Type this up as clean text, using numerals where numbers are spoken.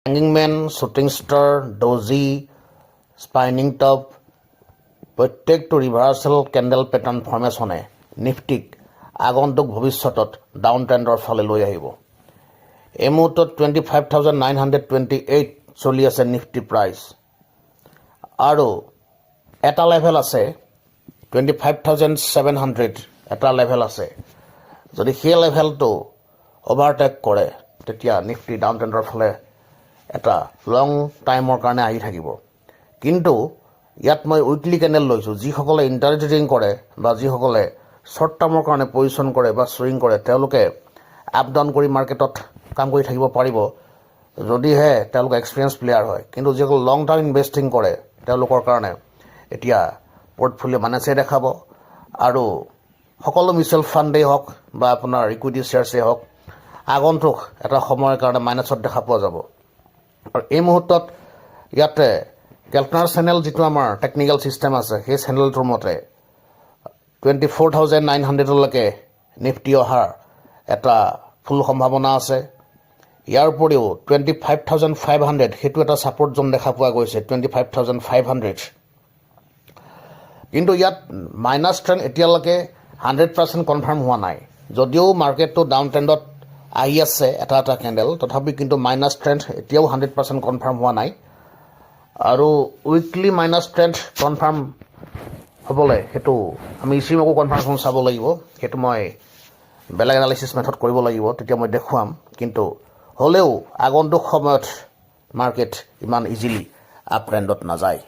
Hanging man, shooting star, doji, spinning top প্ৰত্যেকটো ৰিভাৰ্চেল candle pattern ফৰ্মেশ্যনে নিফটিক আগন্তুক ভৱিষ্যতত ডাউন ট্ৰেণ্ডৰ ফালে লৈ আহিব। এই মুহূৰ্তত 25,928 চলি আছে নিফটি প্ৰাইচ, আৰু এটা লেভেল আছে 25,700 এটা লেভেল আছে। যদি সেই লেভেলটো অভাৰটেক কৰে তেতিয়া নিফটি ডাউন ট্ৰেণ্ডৰ ফালে এটা লং টাইমৰ কাৰণে আহি থাকিব। কিন্তু ইয়াত মই উইকলি কেণ্ডেল লৈছোঁ। যিসকলে ইণ্টাৰ ট্ৰেডিং কৰে বা যিসকলে শ্বৰ্ট টাৰ্মৰ কাৰণে পজিশ্যন কৰে বা চুইং কৰে তেওঁলোকে আপ ডাউন কৰি মাৰ্কেটত কাম কৰি থাকিব পাৰিব, যদিহে তেওঁলোক এক্সপিৰিয়েঞ্চ প্লেয়াৰ হয়। কিন্তু যিসকল লং টাৰ্ম ইনভেষ্টিং কৰে তেওঁলোকৰ কাৰণে এতিয়া পৰ্টফলিঅ' মাইনাছে দেখাব, আৰু সকলো মিউচুৱেল ফাণ্ডেই হওক বা আপোনাৰ ইকুইটি শ্বেয়াৰ্ছেই হওক আগন্তুক এটা সময়ৰ কাৰণে মাইনাছত দেখা পোৱা যাব। আৰু এই মুহূৰ্তত ইয়াতে কেলটনাৰ চেনেল যিটো আমাৰ টেকনিকেল ছিষ্টেম আছে সেই চেনেলটোৰ মতে 24,900লৈকে নিফটি অহাৰ এটা ফুল সম্ভাৱনা আছে। ইয়াৰ উপৰিও 25,500 সেইটো এটা ছাপৰ্ট জোন দেখা পোৱা গৈছে 25,500। কিন্তু ইয়াত মাইনাছ ট্ৰেণ্ড এতিয়ালৈকে 100% কনফাৰ্ম হোৱা নাই। যদিও মাৰ্কেটটো ডাউন ট্ৰেণ্ডত আহি আছে এটা এটা কেণ্ডেল, তথাপি কিন্তু মাইনাছ ট্ৰেণ্ড এতিয়াও 100% কনফাৰ্ম হোৱা নাই। আৰু উইকলি মাইনাছ ট্ৰেণ্ড কনফাৰ্ম হ'বলৈ সেইটো আমি ইচিমকো কনফাৰ্মেশ্যন চাব লাগিব। সেইটো মই বেলেগ এনালাইচিছ মেথড কৰিব লাগিব, তেতিয়া মই দেখুৱাম। কিন্তু হ'লেও আগন্তুক সময়ত মাৰ্কেট ইমান ইজিলি আপ ট্ৰেণ্ডত নাযায়।